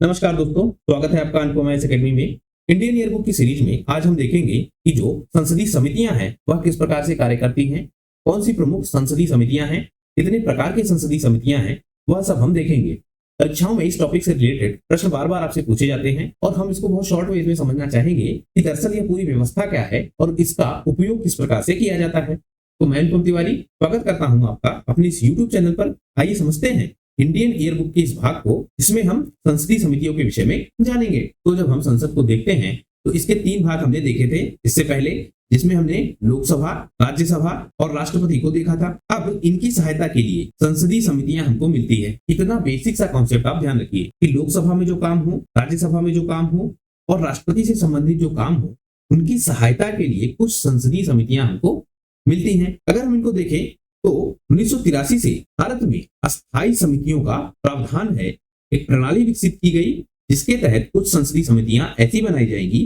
नमस्कार दोस्तों, स्वागत है आपका अनुपमा एकेडमी में। इंडियन ईयर बुक की सीरीज में आज हम देखेंगे कि जो संसदीय समितियां हैं वह किस प्रकार से कार्य करती हैं, कौन सी प्रमुख संसदीय समितियां हैं, कितने प्रकार की संसदीय समितियां हैं, वह सब हम देखेंगे। परीक्षाओं में इस टॉपिक से रिलेटेड प्रश्न बार बार आपसे पूछे जाते हैं और हम इसको बहुत शॉर्ट वेज में समझना चाहेंगे कि दरअसल यह पूरी व्यवस्था क्या है और इसका उपयोग किस प्रकार से किया जाता है। तो मैं अनुपम तिवारी स्वागत करता हूं आपका अपने इस यूट्यूब चैनल पर। आइए समझते हैं इंडियन ईयर बुक के इस भाग को, जिसमें हम संसदीय समितियों के विषय में जानेंगे। तो जब हम संसद को देखते हैं तो इसके 3 भाग हमने देखे थे इससे पहले, जिसमें हमने लोकसभा, राज्यसभा और राष्ट्रपति को देखा था। अब इनकी सहायता के लिए संसदीय समितियां हमको मिलती है। इतना बेसिक सा कॉन्सेप्ट आप ध्यान रखिए कि लोकसभा में जो काम हो, राज्यसभा में जो काम हो और राष्ट्रपति से संबंधित जो काम हो, उनकी सहायता के लिए कुछ संसदीय समितियां हमको मिलती हैं। अगर हम इनको देखें तो 1983 से भारत में अस्थायी समितियों का प्रावधान है। एक प्रणाली विकसित की गई जिसके तहत कुछ संसदीय समितियां ऐसी बनाई जाएंगी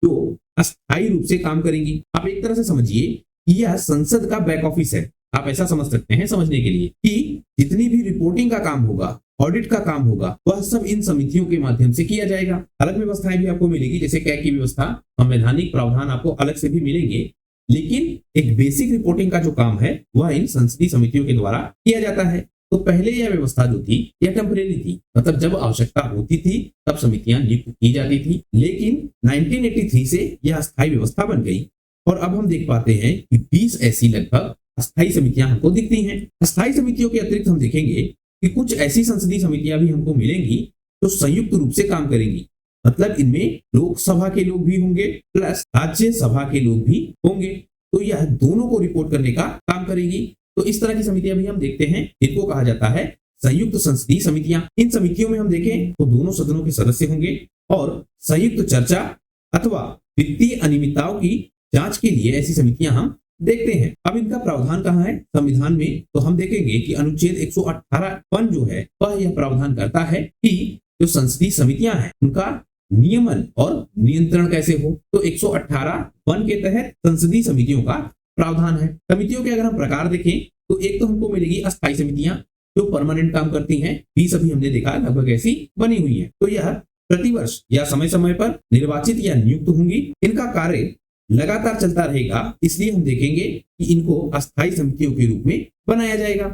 जो अस्थायी रूप से काम करेंगी। आप एक तरह से समझिए कि यह संसद का बैक ऑफिस है। आप ऐसा समझ सकते हैं समझने के लिए कि जितनी भी रिपोर्टिंग का काम होगा, ऑडिट का काम होगा, वह सब इन समितियों के माध्यम से किया जाएगा। अलग व्यवस्थाएं भी आपको मिलेगी, जैसे कैग की व्यवस्था, संवैधानिक प्रावधान आपको अलग से भी मिलेंगे, लेकिन एक बेसिक रिपोर्टिंग का जो काम है वह इन संसदीय समितियों के द्वारा किया जाता है। तो पहले यह व्यवस्था जो थी यह टेम्परेरी थी, मतलब जब आवश्यकता होती थी तब समितियां नियुक्त की जाती थी। लेकिन 1983 से यह अस्थायी व्यवस्था बन गई और अब हम देख पाते हैं कि 20 ऐसी लगभग अस्थायी समितियां हमको दिखती हैं। अस्थायी समितियों के अतिरिक्त हम देखेंगे कि कुछ ऐसी संसदीय समितियां भी हमको मिलेंगी जो संयुक्त रूप से काम करेंगी। मतलब इनमें लोकसभा के लोग भी होंगे प्लस राज्यसभा के लोग भी होंगे, तो यह दोनों को रिपोर्ट करने का काम करेगी। तो इस तरह की समितियां भी हम देखते हैं, इनको कहा जाता है संयुक्त संसदीय समितियां। इन समितियों में हम देखें तो दोनों सदनों के सदस्य होंगे और संयुक्त चर्चा अथवा वित्तीय अनियमितताओं की जांच के लिए ऐसी समितियां हम देखते हैं। अब इनका प्रावधान कहाँ है संविधान में, तो हम देखेंगे कि अनुच्छेद 118 जो है वह यह प्रावधान करता है कि जो संसदीय समितियां हैं उनका नियमन और नियंत्रण कैसे हो। तो 118 के तहत संसदीय समितियों का प्रावधान है। समितियों के अगर हम प्रकार देखें तो एक तो हमको मिलेगी अस्थायी समितियां जो परमानेंट काम करती हैं। 20 अभी हमने देखा लगभग ऐसी बनी हुई है। तो यह प्रतिवर्ष या समय समय पर निर्वाचित या नियुक्त होंगी। इनका कार्य लगातार चलता रहेगा, इसलिए हम देखेंगे कि इनको अस्थायी समितियों के रूप में बनाया जाएगा।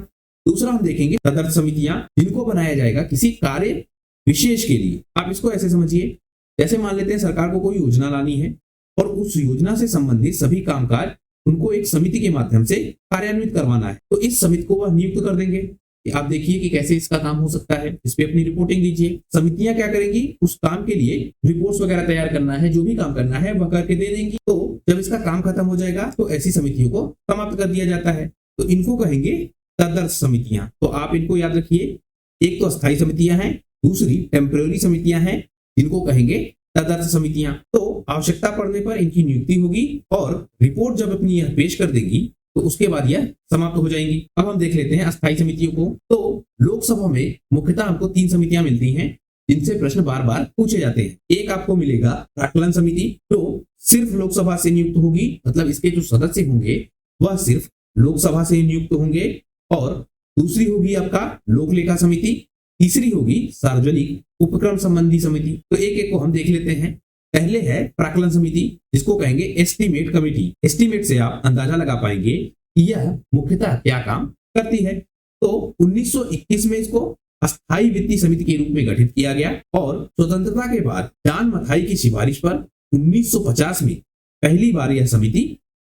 दूसरा हम देखेंगे तदर्थ समितियां, जिनको बनाया जाएगा किसी कार्य विशेष के लिए। आप इसको ऐसे समझिए, जैसे मान लेते हैं सरकार को कोई योजना लानी है और उस योजना से संबंधित सभी कामकाज उनको एक समिति के माध्यम से कार्यान्वित करवाना है, तो इस समिति को वह नियुक्त कर देंगे। आप देखिए कि कैसे इसका काम हो सकता है, इस पे अपनी रिपोर्टिंग दीजिए। समितियां क्या करेंगी, उस काम के लिए रिपोर्ट्स वगैरह तैयार करना है, जो भी काम करना है वह करके दे देंगी। तो जब इसका काम खत्म हो जाएगा तो ऐसी समितियों को समाप्त कर दिया जाता है, तो इनको कहेंगे तदर्थ समितियां। तो आप इनको याद रखिए, एक तो अस्थायी समितियां हैं, दूसरी टेम्परेरी समितियां हैं जिनको कहेंगे तदर्थ समितियां। तो आवश्यकता पड़ने पर इनकी नियुक्ति होगी और रिपोर्ट जब अपनी यह पेश कर देंगी तो उसके बाद यह समाप्त हो जाएंगी। अब हम देख लेते हैं अस्थायी समितियों को। तो लोकसभा में मुख्यतः हमको 3 समितियां मिलती हैं जिनसे प्रश्न बार बार पूछे जाते हैं। एक आपको मिलेगा प्राक्कलन समिति, जो सिर्फ लोकसभा से नियुक्त होगी, मतलब इसके जो सदस्य होंगे वह सिर्फ लोकसभा से नियुक्त होंगे। और दूसरी होगी आपका लोक लेखा समिति, तीसरी होगी सार्वजनिक उपक्रम संबंधी समिति। तो एक एक को हम देख लेते हैं। पहले है प्राक्कलन समिति, जिसको कहेंगे एस्टीमेट कमेटी। एस्टीमेट से आप अंदाजा लगा पाएंगे कि यह मुख्यतः क्या काम करती है। तो 1921 में इसको अस्थायी वित्तीय समिति के रूप में गठित किया गया और स्वतंत्रता के बाद जॉन मथाई की सिफारिश पर 1950 में पहली बार यह समिति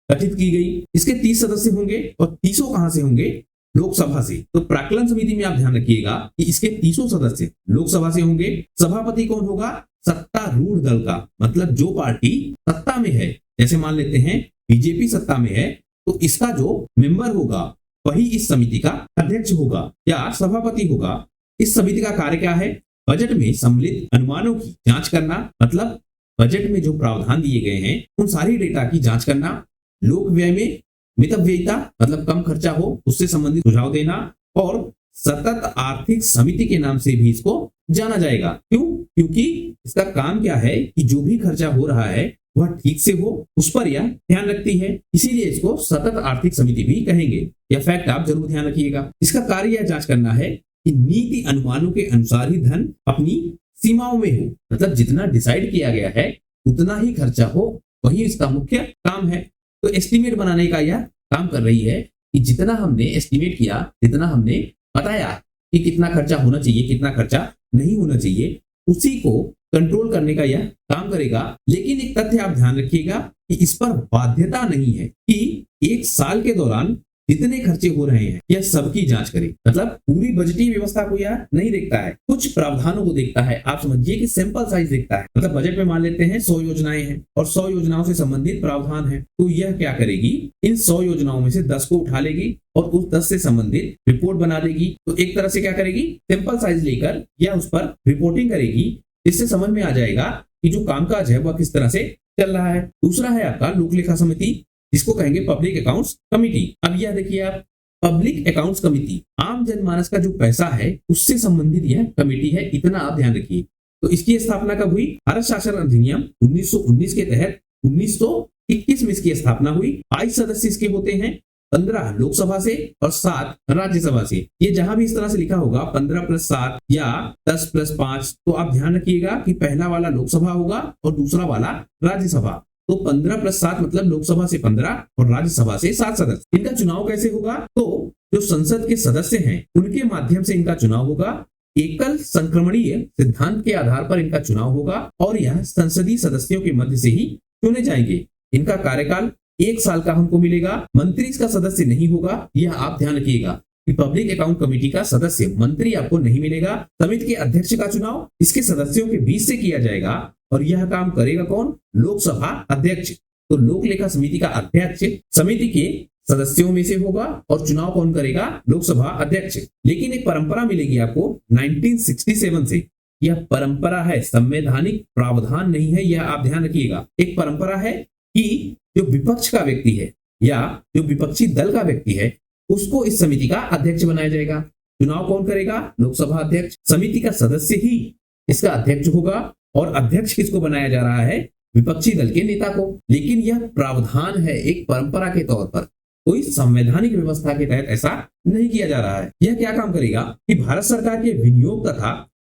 गठित की गई। इसके 30 सदस्य होंगे और 30 कहां से होंगे, लोकसभा से। तो प्राक्कलन समिति में आप ध्यान रखिएगा कि इसके 30 सदस्य लोकसभा से होंगे। सभापति कौन होगा, सत्तारूढ़ दल का, मतलब जो पार्टी सत्ता में है। जैसे मान लेते हैं बीजेपी सत्ता में है तो इसका जो मेंबर होगा वही इस समिति का अध्यक्ष होगा या सभापति होगा। इस समिति का कार्य क्या है, बजट में सम्मिलित अनुमानों की जांच करना, मतलब बजट में जो प्रावधान दिए गए हैं उन सारी डेटा की जांच करना। लोक व्यय में मितव्ययिता, मतलब कम खर्चा हो उससे संबंधित सुझाव देना। और सतत आर्थिक समिति के नाम से भी इसको जाना जाएगा। क्यों, क्योंकि इसका काम क्या है कि जो भी खर्चा हो रहा है वह ठीक से हो, उस पर यह ध्यान रखती है, इसीलिए इसको सतत आर्थिक समिति भी कहेंगे। यह फैक्ट आप जरूर ध्यान रखिएगा। इसका कार्य यह जांच करना है कि नीति अनुमानों के अनुसार ही धन अपनी सीमाओं में हो, मतलब जितना डिसाइड किया गया है उतना ही खर्चा हो, वही इसका मुख्य काम है। तो एस्टिमेट बनाने का यह काम कर रही है कि जितना हमने एस्टिमेट किया, जितना हमने बताया कि कितना खर्चा होना चाहिए, कितना खर्चा नहीं होना चाहिए, उसी को कंट्रोल करने का यह काम करेगा। लेकिन एक तथ्य आप ध्यान रखिएगा कि इस पर बाध्यता नहीं है कि एक साल के दौरान जितने खर्चे हो रहे हैं यह सबकी जांच करे। मतलब पूरी बजटीय व्यवस्था को यह नहीं देखता है, कुछ प्रावधानों को देखता है। आप समझिए कि सैंपल साइज देखता है। मतलब बजट में मान लेते हैं 100 योजनाएं हैं और 100 योजनाओं से संबंधित प्रावधान है, तो यह क्या करेगी, इन 100 योजनाओं में से 10 को उठा लेगी और उस 10 से संबंधित रिपोर्ट बना देगी। तो एक तरह से क्या करेगी, सैंपल साइज लेकर या उस पर रिपोर्टिंग करेगी, इससे समझ में आ जाएगा कि जो कामकाज है वह किस तरह से चल रहा है। दूसरा है आपका लोक लेखा समिति, जिसको कहेंगे पब्लिक अकाउंट्स कमिटी। अब यह देखिए आप, पब्लिक अकाउंट्स कमिटी आम जनमानस का जो पैसा है उससे संबंधित यह कमेटी है, इतना आप ध्यान रखिए। तो इसकी स्थापना कब हुई, भारत शासन अधिनियम 1919 के तहत 1921 में इसकी स्थापना हुई। 22 सदस्य इसके होते हैं, 15 लोकसभा से और 7 राज्यसभा से। ये जहां भी इस तरह से लिखा होगा 15 + 7 या 10 + 5, तो आप ध्यान रखिएगा कि पहला वाला लोकसभा होगा और दूसरा वाला राज्यसभा। तो 15 + 7 मतलब लोकसभा से 15 और राज्यसभा से 7 सदस्य। इनका चुनाव कैसे होगा, तो जो संसद के सदस्य हैं उनके माध्यम से इनका चुनाव होगा। एकल संक्रमणीय सिद्धांत के आधार पर इनका चुनाव होगा और यह संसदीय सदस्यों के मध्य से ही चुने जाएंगे। इनका कार्यकाल 1 साल का हमको मिलेगा। मंत्री इसका सदस्य नहीं होगा, यह आप ध्यान रखिएगा कि पब्लिक अकाउंट कमेटी का सदस्य मंत्री आपको नहीं मिलेगा। समिति के अध्यक्ष का चुनाव इसके सदस्यों के बीच से किया जाएगा और यह काम करेगा कौन, लोकसभा अध्यक्ष। तो लोक लेखा समिति का अध्यक्ष समिति के सदस्यों में से होगा और चुनाव कौन करेगा, लोकसभा अध्यक्ष। लेकिन एक परंपरा मिलेगी आपको 1967 से, यह परंपरा है, संवैधानिक प्रावधान नहीं है, यह आप ध्यान रखिएगा। एक परंपरा है कि जो विपक्ष का व्यक्ति है या जो विपक्षी दल का व्यक्ति है उसको इस समिति का अध्यक्ष बनाया जाएगा। चुनाव कौन करेगा, लोकसभा अध्यक्ष। समिति का सदस्य ही इसका अध्यक्ष होगा और अध्यक्ष किसको बनाया जा रहा है, विपक्षी दल के नेता को। लेकिन यह प्रावधान है एक परंपरा के तौर पर, कोई संवैधानिक व्यवस्था के तहत ऐसा नहीं किया जा रहा है। यह क्या काम करेगा कि भारत सरकार के विनियोग तथा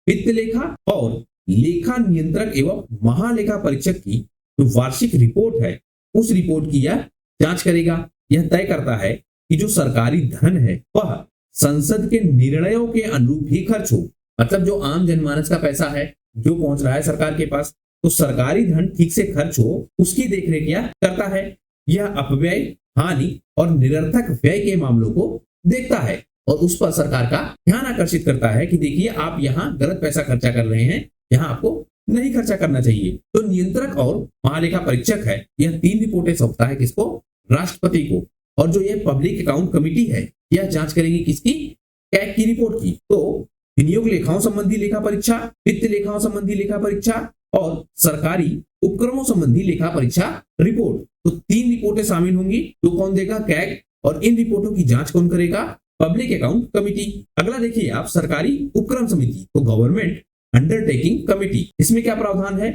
वित्त लेखा और लेखा नियंत्रक एवं महालेखा परीक्षक की जो वार्षिक रिपोर्ट है उस रिपोर्ट की यह जांच करेगा। यह तय करता है कि जो सरकारी धन है वह संसद के निर्णयों के अनुरूप ही खर्च हो। मतलब जो आम जनमानस का पैसा है जो पहुंच रहा है सरकार के पास, तो सरकारी धन ठीक से खर्च हो उसकी देखरेख यह करता है। यह अपव्यय, हानि और निरर्थक व्यय के मामलों को देखता है और उस पर सरकार का ध्यान आकर्षित करता है कि देखिए आप यहाँ गलत पैसा खर्चा कर रहे हैं, यहाँ आपको नहीं खर्चा करना चाहिए। तो नियंत्रक और महालेखा परीक्षक है, यह 3 रिपोर्टें सौंपता है किसको, राष्ट्रपति को। और जो ये पब्लिक अकाउंट कमेटी है यह जांच करेगी किसकी, कैग की रिपोर्ट की। तो विनियोग लेखाओं संबंधी लेखा परीक्षा, वित्त लेखाओं संबंधी लेखा परीक्षा और सरकारी उपक्रमों संबंधी लेखा परीक्षा रिपोर्ट, तो 3 रिपोर्टें शामिल होंगी। तो कौन देगा, कैग। और इन रिपोर्टों की जांच कौन करेगा, पब्लिक अकाउंट कमेटी। अगला देखिए आप, सरकारी उपक्रम समिति, तो गवर्नमेंट अंडरटेकिंग कमेटी। इसमें क्या प्रावधान है,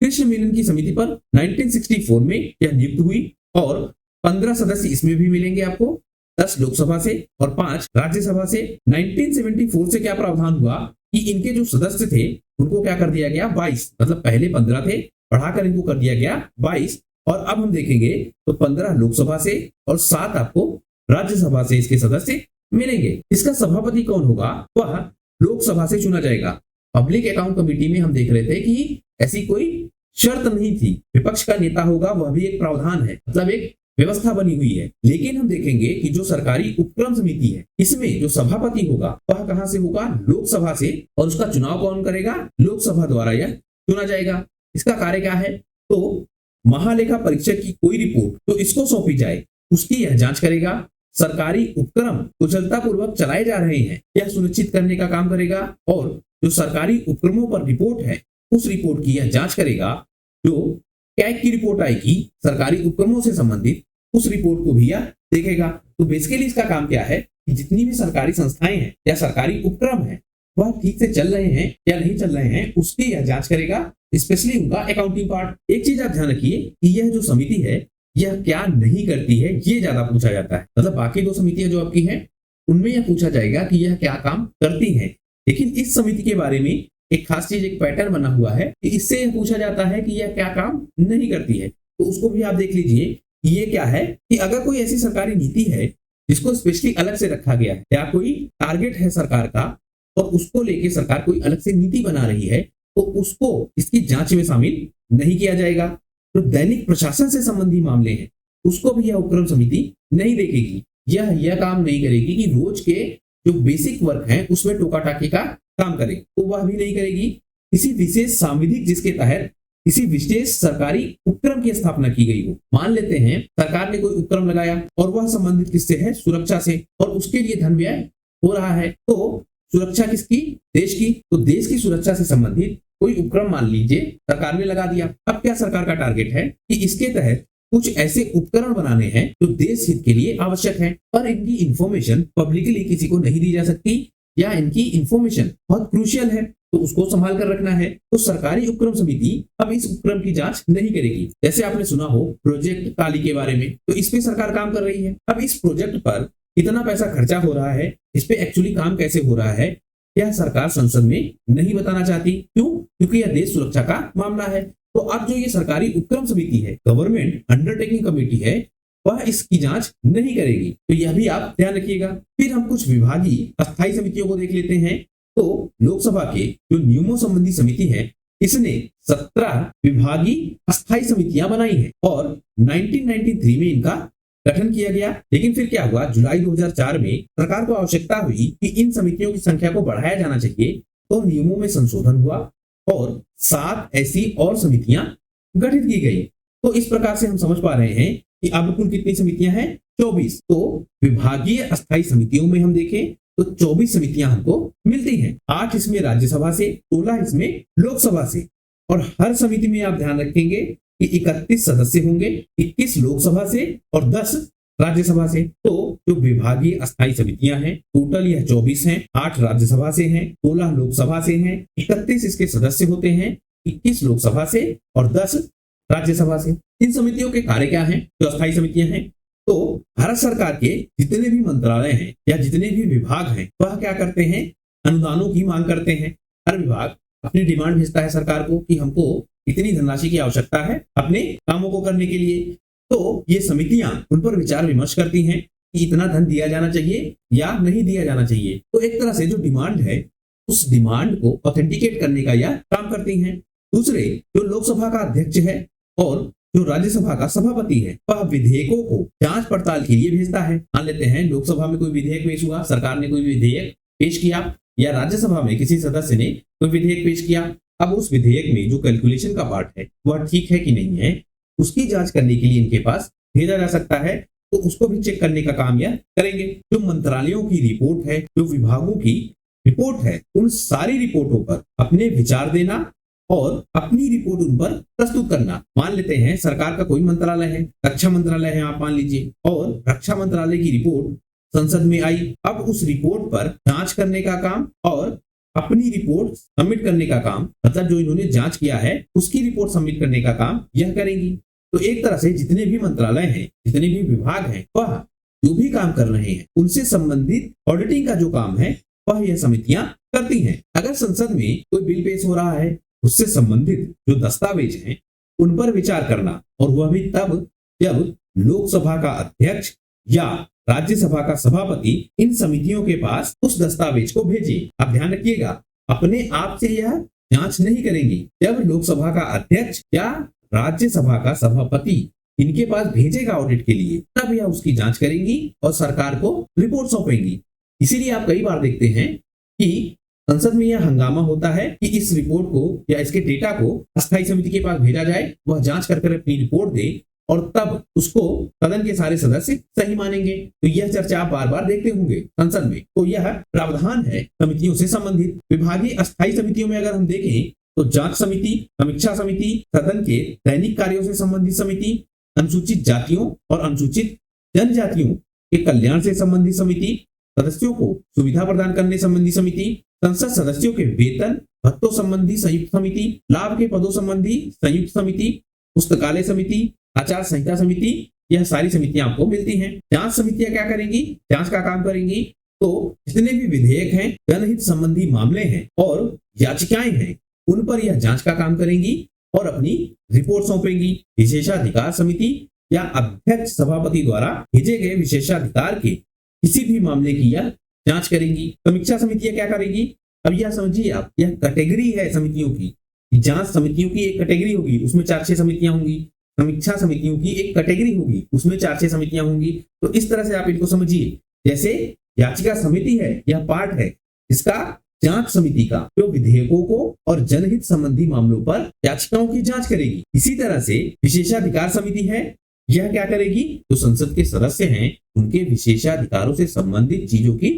कृष्ण मेनन की समिति पर 1964 में यह नियुक्त हुई और 15 सदस्य इसमें भी मिलेंगे आपको, 10 लोकसभा से और 5 राज्यसभा से। 1974 से क्या प्रावधान हुआ कि इनके जो सदस्य थे उनको क्या कर दिया गया, 22। मतलब पहले 15 थे, बढ़ाकर इनको कर दिया गया 22। और अब हम देखेंगे तो 15 लोकसभा से और 7 आपको राज्यसभा से इसके सदस्य मिलेंगे। इसका सभापति कौन होगा, वह लोकसभा से चुना जाएगा। पब्लिक अकाउंट कमेटी में हम देख रहे थे कि ऐसी कोई शर्त नहीं थी, विपक्ष का नेता होगा वह भी एक प्रावधान है, मतलब एक व्यवस्था बनी हुई है। लेकिन हम देखेंगे कि जो सरकारी उपक्रम समिति है इसमें जो सभापति होगा वह कहां से होगा, लोकसभा से। और उसका चुनाव कौन करेगा, लोकसभा द्वारा यह चुना जाएगा। इसका कार्य क्या है, तो महालेखा परीक्षक की कोई रिपोर्ट तो इसको सौंपी जाए उसकी यह जांच करेगा। सरकारी उपक्रम कुशलता पूर्वक चलाए जा रहे हैं यह सुनिश्चित करने का काम करेगा। और जो सरकारी उपक्रमों पर रिपोर्ट है उस रिपोर्ट की यह जांच करेगा। जो कैग की रिपोर्ट आएगी सरकारी उपक्रमों से संबंधित, उस रिपोर्ट को भी यह देखेगा। तो बेसिकली इसका काम क्या है कि जितनी भी सरकारी संस्थाएं हैं या सरकारी उपक्रम है वह ठीक से चल रहे हैं या नहीं चल रहे हैं उसकी यह जांच करेगा, स्पेशली उनका अकाउंटिंग पार्ट। एक चीज आप ध्यान रखिए कि यह जो समिति है यह क्या नहीं करती है ये ज्यादा पूछा जाता है। मतलब बाकी 2 समितियां जो आपकी हैं उनमें यह पूछा जाएगा कि यह क्या काम करती है, लेकिन इस समिति के बारे में एक खास चीज, एक पैटर्न बना हुआ है कि इससे यह पूछा जाता है कि यह क्या काम नहीं करती है। तो उसको भी आप देख लीजिए कि ये क्या है, कि अगर कोई ऐसी सरकारी नीति है जिसको स्पेशली अलग से रखा गया है या कोई टारगेट है सरकार का और उसको लेके सरकार कोई अलग से नीति बना रही है, तो उसको इसकी जांच में शामिल नहीं किया जाएगा। तो दैनिक प्रशासन से संबंधी मामले हैं उसको भी यह उपक्रम समिति नहीं देखेगी। यह काम नहीं करेगी कि रोज के जो बेसिक वर्क है उसमें टोका टाकी का काम करे, तो वह भी नहीं करेगी। किसी विशेष सांविधिक जिसके तहत किसी विशेष सरकारी उपक्रम की स्थापना की गई हो, मान लेते हैं सरकार ने कोई उपक्रम लगाया और वह संबंधित किससे है, सुरक्षा से, और उसके लिए धन व्यय हो रहा है, तो सुरक्षा किसकी, देश की, तो देश की सुरक्षा से संबंधित कोई उपक्रम मान लीजिए सरकार ने लगा दिया। अब क्या सरकार का टारगेट है कि इसके तहत कुछ ऐसे उपकरण बनाने हैं जो देश हित के लिए आवश्यक हैं, पर इनकी इंफॉर्मेशन पब्लिकली किसी को नहीं दी जा सकती या इनकी इंफॉर्मेशन बहुत क्रूशियल है, तो उसको संभाल कर रखना है। तो सरकारी उपक्रम समिति अब इस उपक्रम की जांच नहीं करेगी। जैसे आपने सुना हो प्रोजेक्ट काली के बारे में, तो इस पे सरकार काम कर रही है। अब इस प्रोजेक्ट पर कितना पैसा खर्चा हो रहा है, इस पे एक्चुअली काम कैसे हो रहा है, यह सरकार संसद में नहीं बताना चाहती। क्यों? क्योंकि यह देश सुरक्षा का मामला है। तो अब जो ये सरकारी उपक्रम समिति है, गवर्नमेंट अंडरटेकिंग कमेटी है, वह इसकी जांच नहीं करेगी। तो यह भी आप ध्यान रखिएगा। फिर हम कुछ विभागीय अस्थायी समितियों को देख लेते हैं। तो लोकसभा के जो नियमों संबंधी समिति है, इसने 17 विभागीय अस्थायी समितियां बनाई हैं और 1993 में इनका गठन किया गया। लेकिन फिर क्या हुआ, जुलाई 2004 में सरकार को आवश्यकता हुई कि इन समितियों की संख्या को बढ़ाया जाना चाहिए, तो नियमों में संशोधन हुआ और 7 ऐसी और समितियां गठित की गई। तो इस प्रकार से हम समझ पा रहे हैं कि अब कुल कितनी समितियां हैं, 24। तो विभागीय अस्थायी समितियों में हम देखें तो 24 समितियां हमको मिलती हैं। 8 इसमें राज्यसभा से, 16 इसमें लोकसभा से, और हर समिति में आप ध्यान रखेंगे कि 31 सदस्य होंगे, 21 लोकसभा से और 10 राज्यसभा से। तो जो विभागीय अस्थायी समितियां हैं टोटल यह 24 हैं, 8 राज्यसभा से हैं, 16 लोकसभा से हैं, 31 इसके सदस्य होते हैं, 21 लोकसभा से और 10 राज्यसभा से। इन समितियों के कार्य क्या हैं, जो अस्थायी समितियां हैं? तो भारत सरकार के जितने भी मंत्रालय हैं या जितने भी विभाग हैं, वह क्या करते हैं, अनुदानों की मांग करते हैं। हर विभाग अपनी डिमांड भेजता है सरकार को कि हमको इतनी धनराशि की आवश्यकता है अपने कामों को करने के लिए। तो ये समितियां उन पर विचार विमर्श करती हैं कि इतना धन दिया जाना चाहिए या नहीं दिया जाना चाहिए। तो एक तरह से जो डिमांड है उस डिमांड को ऑथेंटिकेट करने का यह काम करती हैं। दूसरे, जो लोकसभा का अध्यक्ष है और जो राज्यसभा का सभापति है, वह विधेयकों को जांच पड़ताल के लिए भेजता है। मान लेते हैं लोकसभा में कोई विधेयक पेश हुआ, सरकार ने कोई विधेयक पेश किया, या राज्यसभा में किसी सदस्य ने कोई विधेयक पेश किया। अब उस विधेयक में जो कैलकुलेशन का पार्ट है वह ठीक है कि नहीं है, उसकी जांच करने के लिए इनके पास भेजा जा सकता है। तो उसको भी चेक करने का काम यह करेंगे। जो मंत्रालयों की रिपोर्ट है, जो विभागों की रिपोर्ट है, उन सारी रिपोर्टों पर अपने विचार देना और अपनी रिपोर्ट उन पर प्रस्तुत करना। मान लेते हैं सरकार का कोई मंत्रालय है, रक्षा मंत्रालय है आप मान लीजिए, और रक्षा मंत्रालय की रिपोर्ट संसद में आई। अब उस रिपोर्ट पर जांच करने का काम और अपनी रिपोर्ट सबमिट करने का काम, मतलब जो इन्होंने जांच किया है उसकी रिपोर्ट सबमिट करने का काम यह करेंगी। तो एक तरह से जितने भी मंत्रालय हैं, जितने भी विभाग हैं, वह जो भी काम कर रहे हैं उनसे संबंधित ऑडिटिंग का जो काम है वह यह समितियां करती हैं। अगर संसद में कोई बिल पेश हो रहा है, उससे संबंधित जो दस्तावेज हैं उन पर विचार करना, और वह भी तब जब लोकसभा का अध्यक्ष या राज्यसभा का सभापति इन समितियों के पास उस दस्तावेज को भेजे। आप ध्यान रखिएगा, अपने आप से यह जांच नहीं करेंगी। जब लोकसभा का अध्यक्ष या राज्यसभा का सभापति इनके पास भेजेगा ऑडिट के लिए, तब यह उसकी जांच करेंगी और सरकार को रिपोर्ट सौंपेंगी। इसीलिए आप कई बार देखते हैं कि संसद में यह हंगामा होता है कि इस रिपोर्ट को या इसके डेटा को अस्थायी समिति के पास भेजा जाए, वह जांच कर अपनी रिपोर्ट दे और तब उसको सदन के सारे सदस्य सही मानेंगे। तो यह चर्चा आप बार बार देखते होंगे संसद में। तो यह प्रावधान है समितियों से संबंधित। विभागीय अस्थायी समितियों में अगर हम देखें तो जांच समिति, समीक्षा समिति, सदन के दैनिक कार्यों से संबंधित समिति, अनुसूचित जातियों और अनुसूचित जनजातियों के कल्याण से संबंधित समिति, सदस्यों को सुविधा प्रदान करने संबंधी समिति, संसद सदस्यों के वेतन भत्तों संबंधी संयुक्त समिति, लाभ के पदों संबंधी संयुक्त समिति, पुस्तकालय समिति, आचार संहिता समिति, यह सारी समितियां आपको मिलती हैं। जांच समितियां क्या करेंगी, जांच का काम करेंगी। तो जितने भी विधेयक हैं, जनहित संबंधी मामले हैं और याचिकाएं हैं उन पर यह जांच का काम करेंगी और अपनी रिपोर्ट सौंपेंगी। विशेषाधिकार समिति या अध्यक्ष सभापति द्वारा भेजे गए विशेषाधिकार के किसी भी मामले की यह जांच करेंगी। समीक्षा समितियां क्या करेगी? अब यह समझिए आप, यह कैटेगरी है समितियों की। जांच समितियों की एक कैटेगरी होगी, उसमें 4-6 समितियां होंगी। समीक्षा समितियों की एक कैटेगरी होगी, उसमें 4-6 समितियां होंगी। तो इस तरह से आप इनको समझिए। जैसे याचिका समिति है, यह पार्ट है इसका जांच समिति का, जो विधेयकों को और जनहित संबंधी मामलों पर याचिकाओं की जांच करेगी। इसी तरह से विशेषाधिकार समिति है, यह क्या करेगी? जो संसद के सदस्य हैं उनके विशेषाधिकारों से संबंधित चीजों की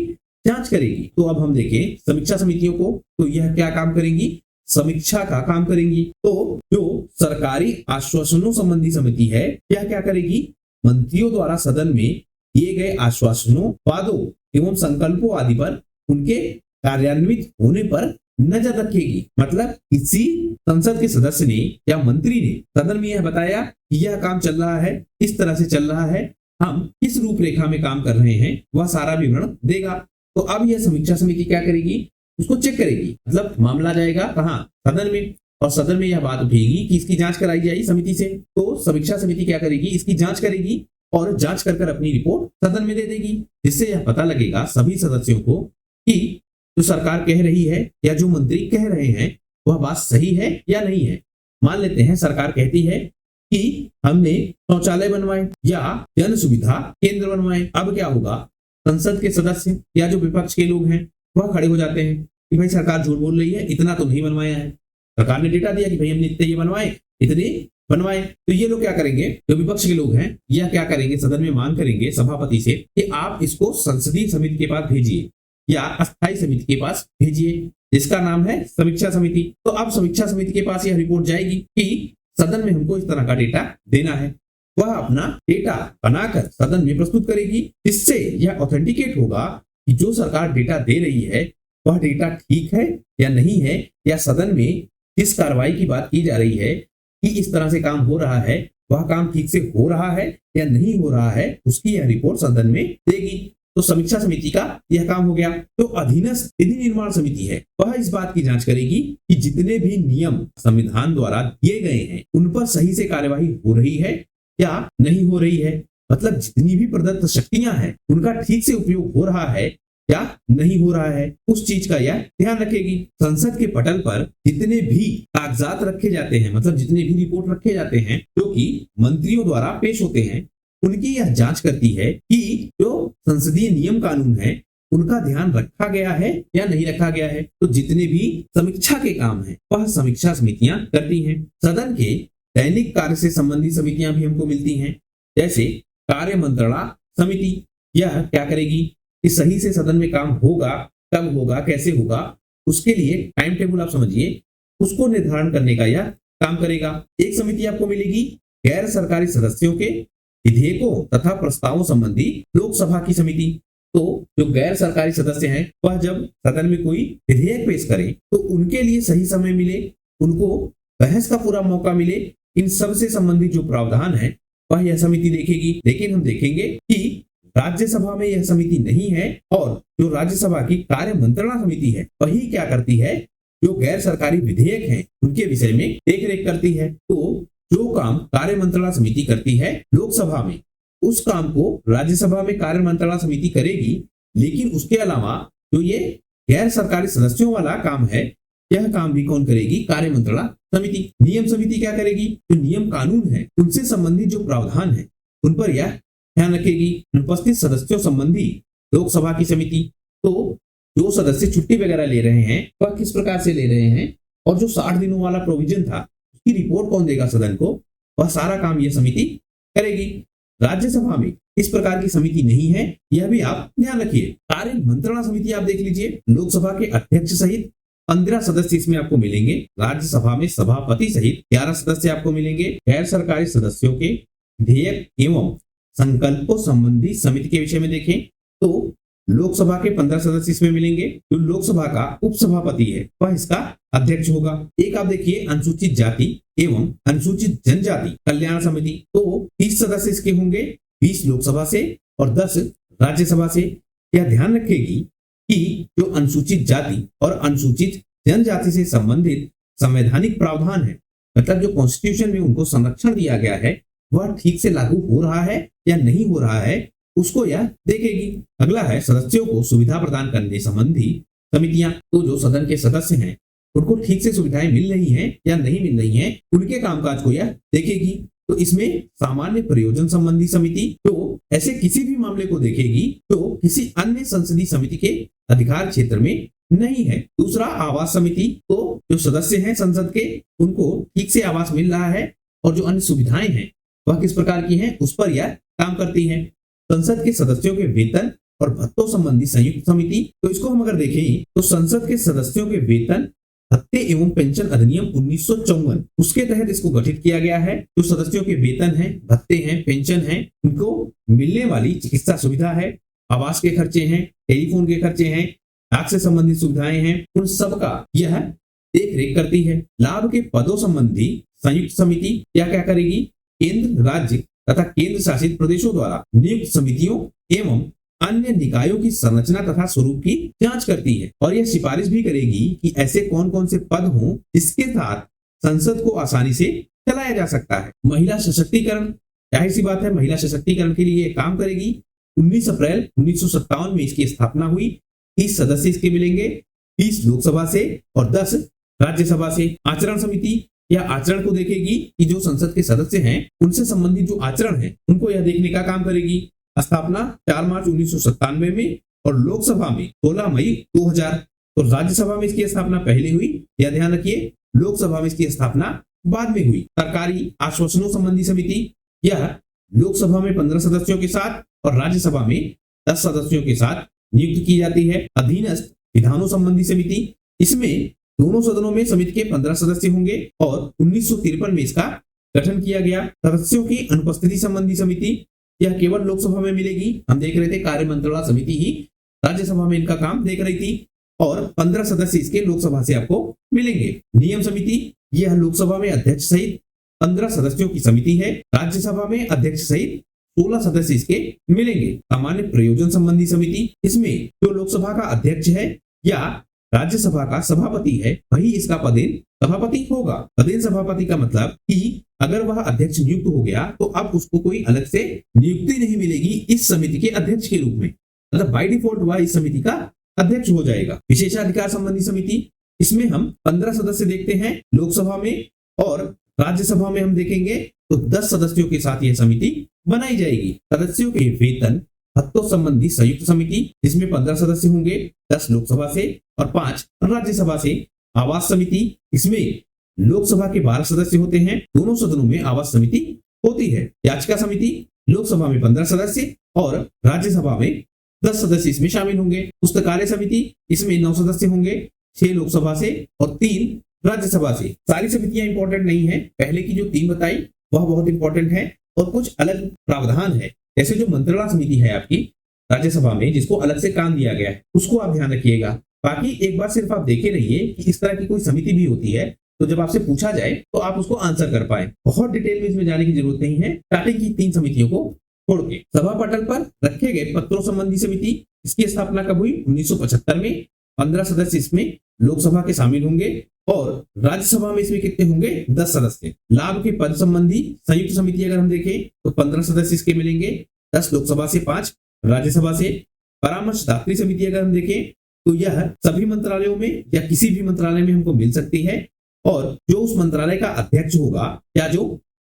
जांच करेगी। तो अब हम देखें समीक्षा समितियों को, तो यह क्या काम करेंगी? समीक्षा का काम करेंगी। तो जो सरकारी आश्वासनों संबंधी समिति है, यह क्या करेगी? मंत्रियों द्वारा सदन में दिए गए आश्वासनों, वादों एवं संकल्पों आदि पर उनके कार्यान्वित होने पर नजर रखेगी। मतलब किसी संसद के सदस्य ने या मंत्री ने सदन में यह बताया कि यह काम चल रहा है, इस तरह से चल रहा है, हम किस रूपरेखा में काम कर रहे हैं, वह सारा विवरण देगा। तो अब यह समीक्षा समिति क्या करेगी? उसको चेक करेगी। मतलब मामला जाएगा कहाँ? सदन में, और सदन में यह बात उठेगी कि इसकी जांच कराई जाएगी समिति से। तो समीक्षा समिति क्या करेगी? इसकी जांच करेगी और जांच कर अपनी रिपोर्ट सदन में दे देगी, जिससे यह पता लगेगा सभी सदस्यों को कि जो सरकार कह रही है या जो मंत्री कह रहे हैं वह बात सही है या नहीं है। मान लेते हैं सरकार कहती है कि हमने शौचालय बनवाए या जन सुविधा केंद्र बनवाए। अब क्या होगा? संसद के सदस्य या जो विपक्ष के लोग हैं वह खड़े हो जाते हैं कि भाई सरकार झूठ बोल रही है, इतना तो नहीं बनवाया है। सरकार ने डेटा दिया कि भाई हमने इतने ये बनवाए, इतने बनवाए। तो ये लोग क्या करेंगे? जो विपक्ष के लोग हैं यह क्या करेंगे? सदन में मांग करेंगे सभापति से कि आप इसको संसदीय समिति के पास भेजिए या अस्थायी समिति के पास भेजिए, जिसका नाम है समीक्षा समिति। तो अब समीक्षा समिति के पास यह रिपोर्ट जाएगी कि सदन में हमको इस तरह का डेटा देना है। वह अपना डेटा बनाकर सदन में प्रस्तुत करेगी, जिससे यह ऑथेंटिकेट होगा कि जो सरकार डेटा दे रही है वह डेटा ठीक है या नहीं है, या सदन में जिस कार्रवाई की बात की जा रही है कि इस तरह से काम हो रहा है, वह काम ठीक से हो रहा है या नहीं हो रहा है, उसकी यह रिपोर्ट सदन में देगी। तो समीक्षा समिति का यह काम हो गया। तो अधीनस्थ विधि निर्माण समिति है, वह इस बात की जांच करेगी कि जितने भी नियम संविधान द्वारा दिए गए हैं उन पर सही से कार्यवाही हो रही है या नहीं हो रही है। मतलब जितनी भी प्रदत्त शक्तियां हैं उनका ठीक से उपयोग हो रहा है या नहीं हो रहा है, उस चीज का यह ध्यान रखेगी। संसद के पटल पर जितने भी कागजात रखे जाते हैं, मतलब जितने भी रिपोर्ट रखे जाते हैं जो कि मंत्रियों द्वारा पेश होते हैं, उनकी यह जांच करती है कि जो संसदीय नियम कानून है उनका ध्यान रखा गया है या नहीं रखा गया है। तो जितने भी समीक्षा के काम हैं वह समीक्षा समितियां करती हैं। सदन के दैनिक कार्य से संबंधित समितियां भी हमको मिलती हैं, जैसे कार्य मंत्रणा समिति। यह क्या करेगी कि सही से सदन में काम होगा, कब होगा, कैसे होगा, उसके लिए टाइम टेबल आप समझिए, उसको निर्धारण करने का यह काम करेगा। एक समिति आपको मिलेगी गैर सरकारी सदस्यों के विधेयकों तथा प्रस्तावों संबंधी लोकसभा की समिति। तो जो गैर सरकारी सदस्य हैं वह जब सदन में कोई विधेयक पेश करें तो उनके लिए सही समय मिले, उनको बहस का पूरा मौका मिले, इन सब से संबंधित जो प्रावधान है वह यह समिति देखेगी। लेकिन हम देखेंगे कि राज्यसभा में यह समिति नहीं है, और जो राज्यसभा की कार्य मंत्रणा समिति है वही क्या करती है? जो गैर सरकारी विधेयक हैं उनके विषय में देखरेख करती है। तो जो काम कार्य मंत्रणा समिति करती है लोकसभा में, उस काम को राज्यसभा में कार्य मंत्रणा समिति करेगी। लेकिन उसके अलावा जो ये गैर सरकारी सदस्यों वाला काम है, यह काम भी कौन करेगी? कार्य मंत्रणा समिति। नियम समिति क्या करेगी? जो नियम कानून है उनसे संबंधित जो प्रावधान है उन पर यह ध्यान रखेगी। अनुपस्थित सदस्यों संबंधी लोकसभा की समिति। तो जो सदस्य छुट्टी वगैरह ले रहे हैं वह किस प्रकार से ले रहे हैं, और जो 60 दिनों वाला प्रोविजन था उसकी रिपोर्ट कौन देगा सदन को, वह सारा काम यह समिति करेगी। राज्यसभा में इस प्रकार की समिति नहीं है, यह भी आप ध्यान रखिए। कार्य मंत्रणा समिति आप देख लीजिए, लोकसभा के अध्यक्ष सहित 15 सदस्य इसमें आपको मिलेंगे। राज्यसभा में सभापति सहित 11 सदस्य आपको मिलेंगे। गैर सरकारी सदस्यों के विधेयक एवं संकल्पों संबंधी समिति के विषय में देखें तो लोकसभा के 15 सदस्य इसमें मिलेंगे। जो लोकसभा का उपसभापति है वह इसका अध्यक्ष होगा। एक आप देखिए अनुसूचित जाति एवं अनुसूचित जनजाति कल्याण समिति। तो 30 सदस्य इसके होंगे, 20 लोकसभा से और 10 राज्यसभा से। यह ध्यान रखेगी कि जो अनुसूचित जाति और अनुसूचित जनजाति से संबंधित संवैधानिक प्रावधान है, मतलब जो कॉन्स्टिट्यूशन में उनको संरक्षण दिया गया है वह ठीक से लागू हो रहा है या नहीं हो रहा है, उसको यह देखेगी। अगला है सदस्यों को सुविधा प्रदान करने संबंधी समितियां। तो जो सदन के सदस्य हैं उनको ठीक से सुविधाएं मिल रही हैं या नहीं मिल रही हैं, उनके कामकाज को यह देखेगी। तो इसमें सामान्य प्रयोजन संबंधी समिति तो ऐसे किसी भी मामले को देखेगी जो किसी अन्य संसदीय समिति के अधिकार क्षेत्र में नहीं है। दूसरा आवास समिति, तो जो सदस्य हैं संसद के उनको ठीक से आवास मिल रहा है और जो अन्य सुविधाएं हैं वह किस प्रकार की हैं उस पर यह काम करती है। संसद के सदस्यों के वेतन और भत्तों संबंधी संयुक्त समिति, तो इसको हम अगर देखें तो संसद के सदस्यों के वेतन भत्ते एवं पेंशन अधिनियम 1954 उसके तहत इसको गठित किया गया है। जो सदस्यों के वेतन हैं, भत्ते हैं, पेंशन हैं, उनको मिलने वाली चिकित्सा सुविधा है, आवास के खर्चे हैं, टेलीफोन के खर्चे हैं, आग से संबंधित सुविधाएं हैं, उन सबका यह देख रेख करती है। लाभ के पदों संबंधी संयुक्त समिति क्या करेगी? केंद्र, राज्य तथा केंद्र शासित प्रदेशों द्वारा नियुक्त समितियों एवं अन्य निकायों की संरचना तथा स्वरूप की जांच करती है और यह सिफारिश भी करेगी कि ऐसे कौन कौन से पद हों जिसके साथ संसद को आसानी से चलाया जा सकता है। महिला सशक्तिकरण, जाहिर सी बात है महिला सशक्तिकरण के लिए काम करेगी। 19 अप्रैल 1957 में इसकी स्थापना हुई। 30 सदस्य इसके मिलेंगे, 20 लोकसभा से और 10 राज्यसभा से। आचरण समिति या आचरण को देखेगी कि जो संसद के सदस्य हैं उनसे संबंधित जो आचरण है उनको यह देखने का काम करेगी। स्थापना 4 मार्च 1997 में और लोकसभा में 16 मई 2000। तो राज्यसभा में इसकी स्थापना पहले हुई, यह ध्यान रखिए, लोकसभा में इसकी स्थापना बाद में हुई। सरकारी आश्वासनों संबंधी समिति, यह लोकसभा में 15 सदस्यों के साथ और राज्यसभा में 10 सदस्यों के साथ नियुक्त की जाती है। अधीनस्थ विधानों संबंधी समिति, इसमें दोनों सदनों में समिति के 15 सदस्य होंगे और 1953 में इसका गठन किया गया। सदस्यों की अनुपस्थिति संबंधी समिति, यह केवल लोकसभा में मिलेगी। हम देख रहे थे कार्य मंत्रणा समिति ही राज्यसभा में इनका काम देख रही थी और 15 सदस्य इसके लोकसभा से आपको मिलेंगे। नियम समिति, यह लोकसभा में अध्यक्ष सहित 15 सदस्यों की समिति है। राज्यसभा में अध्यक्ष सहित 16 सदस्य इसके मिलेंगे। सामान्य प्रयोजन संबंधी समिति, इसमें जो लोकसभा का अध्यक्ष है या राज्यसभा का सभापति है वही इसका पदेन सभापति होगा। पदेन सभापति का मतलब कि अगर वह अध्यक्ष नियुक्त हो गया तो अब उसको कोई अलग से नियुक्ति नहीं मिलेगी इस समिति के अध्यक्ष के रूप में, मतलब बाय डिफॉल्ट वह इस समिति का अध्यक्ष हो जाएगा। विशेषाधिकार संबंधी समिति, इसमें हम 15 सदस्य देखते हैं लोकसभा में और राज्यसभा में हम देखेंगे तो 10 सदस्यों के साथ यह समिति बनाई जाएगी। सदस्यों के वेतन भत्तों संबंधी संयुक्त समिति, जिसमें 15 सदस्य होंगे, 10 लोकसभा से और 5 राज्यसभा से। आवास समिति, इसमें लोकसभा के 12 सदस्य होते हैं, दोनों सदनों में आवास समिति होती है। याचिका समिति, लोकसभा में 15 सदस्य और राज्यसभा में 10 सदस्य इसमें शामिल होंगे। पुस्तकालय समिति, इसमें 9 सदस्य होंगे, 6 लोकसभा से और 3 राज्यसभा से। सारी समितियां इंपॉर्टेंट नहीं है, पहले की जो 3 बताई वह बहुत इंपॉर्टेंट है और कुछ अलग प्रावधान है, जैसे जो मंत्रणा समिति है आपकी राज्यसभा में जिसको अलग से काम दिया गया है उसको आप ध्यान रखिएगा। बाकी एक बार सिर्फ आप देखे रहिए कि इस तरह की कोई समिति भी होती है तो जब आपसे पूछा जाए तो आप उसको आंसर कर पाए। बहुत डिटेल में इसमें जाने की जरूरत नहीं है, स्टार्टिंग की 3 समितियों को छोड़ के। सभा पटल पर रखे गए पत्रों संबंधी समिति, इसकी स्थापना कब हुई? 1975 में। 15 सदस्य इसमें लोकसभा के शामिल होंगे और राज्यसभा में इसमें कितने होंगे? 10 सदस्य। लाभ के पद संबंधी संयुक्त समिति अगर हम देखें तो 15 सदस्य इसके मिलेंगे, 10 लोकसभा से, 5 राज्यसभा से। परामर्शदात्री समिति अगर हम देखें तो यह सभी मंत्रालयों में या किसी भी मंत्रालय में हमको मिल सकती है और जो उस मंत्रालय का अध्यक्ष होगा या जो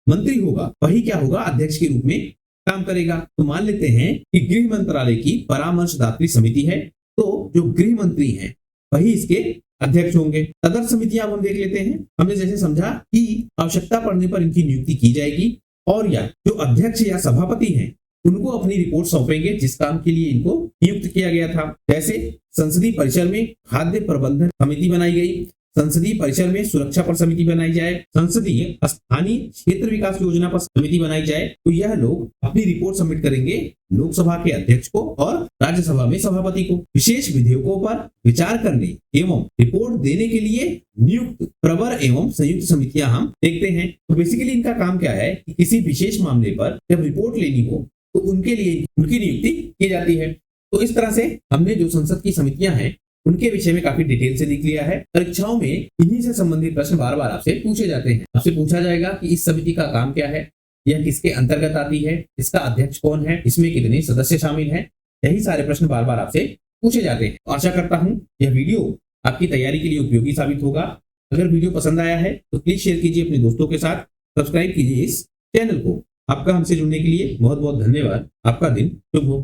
मंत्री होगा वही क्या होगा? अध्यक्ष के रूप में काम करेगा। तो मान लेते हैं कि गृह मंत्रालय की परामर्शदात्री समिति है तो जो गृह मंत्री हैं वही इसके अध्यक्ष होंगे। तदर्थ समितियां हम देख लेते हैं। हमने जैसे समझा कि आवश्यकता पड़ने पर इनकी नियुक्ति की जाएगी और या जो अध्यक्ष या सभापति हैं उनको अपनी रिपोर्ट सौंपेंगे जिस काम के लिए इनको नियुक्त किया गया था। जैसे संसदीय परिसर में खाद्य प्रबंधन समिति बनाई गई, संसदीय परिसर में सुरक्षा पर समिति बनाई जाए, संसदीय स्थानीय क्षेत्र विकास योजना पर समिति बनाई जाए, तो यह लोग अपनी रिपोर्ट सबमिट करेंगे लोकसभा के अध्यक्ष को और राज्यसभा में सभापति को। विशेष विधेयकों पर विचार करने एवं रिपोर्ट देने के लिए नियुक्त प्रवर एवं संयुक्त समितियां हम देखते हैं। तो बेसिकली इनका काम क्या है कि किसी विशेष मामले पर जब रिपोर्ट लेनी हो तो उनके लिए उनकी नियुक्ति की जाती है। तो इस तरह से हमने जो संसद की समितियां हैं उनके विषय में काफी डिटेल से लिख लिया है। परीक्षाओं में इन्हीं से संबंधित प्रश्न बार बार आपसे पूछे जाते हैं। आपसे पूछा जाएगा कि इस समिति का काम क्या है, यह किसके अंतर्गत आती है, इसका अध्यक्ष कौन है, इसमें कितने सदस्य शामिल हैं, यही सारे प्रश्न बार बार आपसे पूछे जाते हैं। आशा करता हूँ यह वीडियो आपकी तैयारी के लिए उपयोगी साबित होगा। अगर वीडियो पसंद आया है तो प्लीज शेयर कीजिए अपने दोस्तों के साथ, सब्सक्राइब कीजिए इस चैनल को। आपका हमसे जुड़ने के लिए बहुत बहुत धन्यवाद। आपका दिन शुभ हो।